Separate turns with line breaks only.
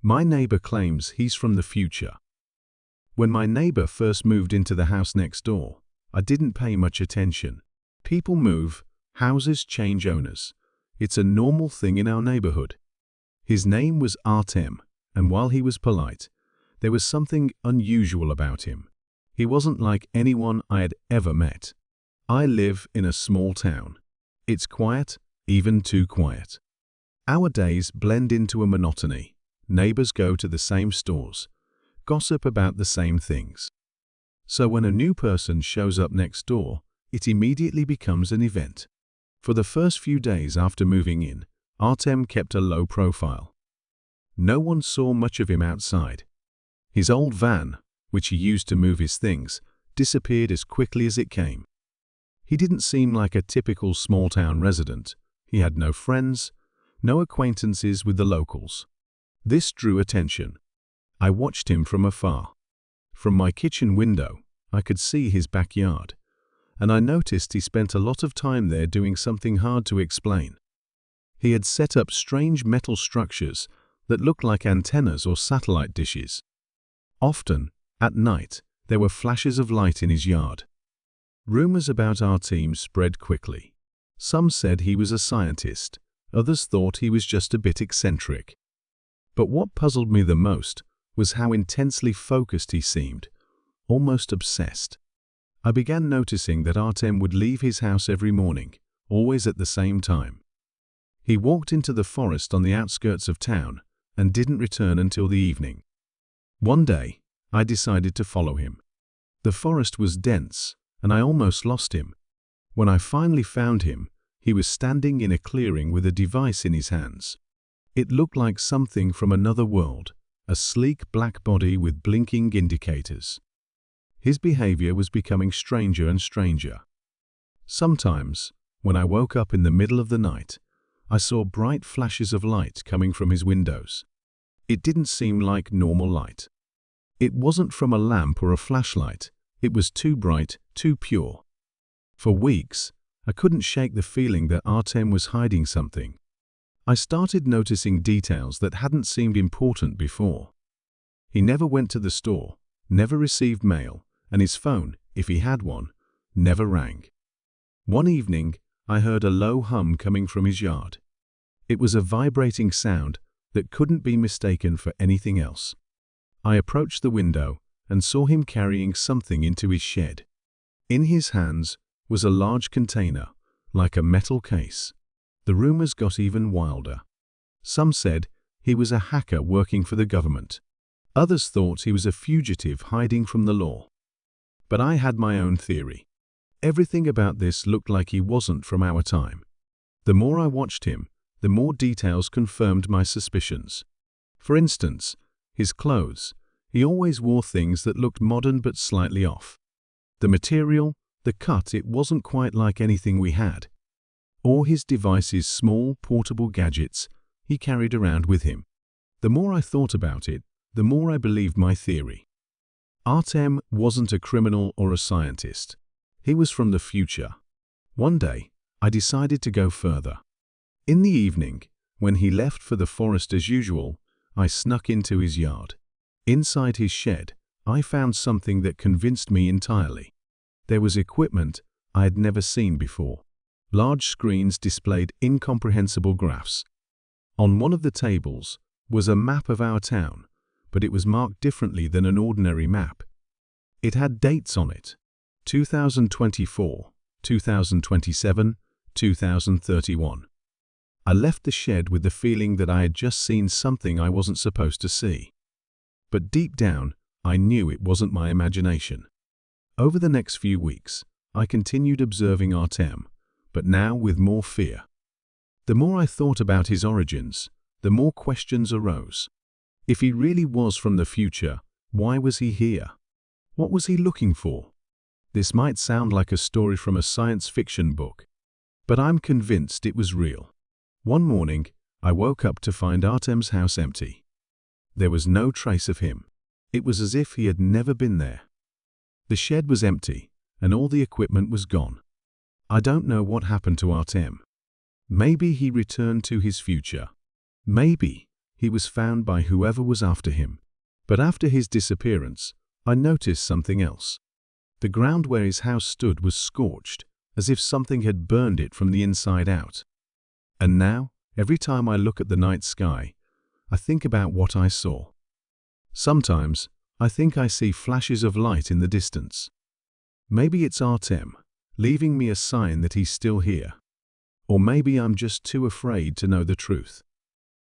My neighbor claims he's from the future. When my neighbor first moved into the house next door, I didn't pay much attention. People move, houses change owners. It's a normal thing in our neighborhood. His name was Artem, and while he was polite, there was something unusual about him. He wasn't like anyone I had ever met. I live in a small town. It's quiet, even too quiet. Our days blend into a monotony. Neighbors go to the same stores, gossip about the same things. So when a new person shows up next door, it immediately becomes an event. For the first few days after moving in, Artem kept a low profile. No one saw much of him outside. His old van, which he used to move his things, disappeared as quickly as it came. He didn't seem like a typical small-town resident. He had no friends, no acquaintances with the locals. This drew attention. I watched him from afar. From my kitchen window, I could see his backyard, and I noticed he spent a lot of time there doing something hard to explain. He had set up strange metal structures that looked like antennas or satellite dishes. Often, at night, there were flashes of light in his yard. Rumors about our team spread quickly. Some said he was a scientist, others thought he was just a bit eccentric. But what puzzled me the most was how intensely focused he seemed, almost obsessed. I began noticing that Artem would leave his house every morning, always at the same time. He walked into the forest on the outskirts of town and didn't return until the evening. One day, I decided to follow him. The forest was dense, and I almost lost him. When I finally found him, he was standing in a clearing with a device in his hands. It looked like something from another world, a sleek black body with blinking indicators. His behavior was becoming stranger and stranger. Sometimes, when I woke up in the middle of the night, I saw bright flashes of light coming from his windows. It didn't seem like normal light. It wasn't from a lamp or a flashlight. It was too bright, too pure. For weeks, I couldn't shake the feeling that Artem was hiding something. I started noticing details that hadn't seemed important before. He never went to the store, never received mail, and his phone, if he had one, never rang. One evening, I heard a low hum coming from his yard. It was a vibrating sound that couldn't be mistaken for anything else. I approached the window and saw him carrying something into his shed. In his hands was a large container, like a metal case. The rumors got even wilder. Some said he was a hacker working for the government. Others thought he was a fugitive hiding from the law. But I had my own theory. Everything about this looked like he wasn't from our time. The more I watched him, the more details confirmed my suspicions. For instance, his clothes. He always wore things that looked modern but slightly off. The material, the cut, it wasn't quite like anything we had. Or his devices, small, portable gadgets he carried around with him. The more I thought about it, the more I believed my theory. Artem wasn't a criminal or a scientist. He was from the future. One day, I decided to go further. In the evening, when he left for the forest as usual, I snuck into his yard. Inside his shed, I found something that convinced me entirely. There was equipment I had never seen before. Large screens displayed incomprehensible graphs. On one of the tables was a map of our town, but it was marked differently than an ordinary map. It had dates on it: 2024, 2027, 2031. I left the shed with the feeling that I had just seen something I wasn't supposed to see. But deep down, I knew it wasn't my imagination. Over the next few weeks, I continued observing Artem, but now with more fear. The more I thought about his origins, the more questions arose. If he really was from the future, why was he here? What was he looking for? This might sound like a story from a science fiction book, but I'm convinced it was real. One morning, I woke up to find Artem's house empty. There was no trace of him. It was as if he had never been there. The shed was empty, and all the equipment was gone. I don't know what happened to Artem. Maybe he returned to his future. Maybe he was found by whoever was after him. But after his disappearance, I noticed something else. The ground where his house stood was scorched, as if something had burned it from the inside out. And now, every time I look at the night sky, I think about what I saw. Sometimes, I think I see flashes of light in the distance. Maybe it's Artem, leaving me a sign that he's still here. Or maybe I'm just too afraid to know the truth.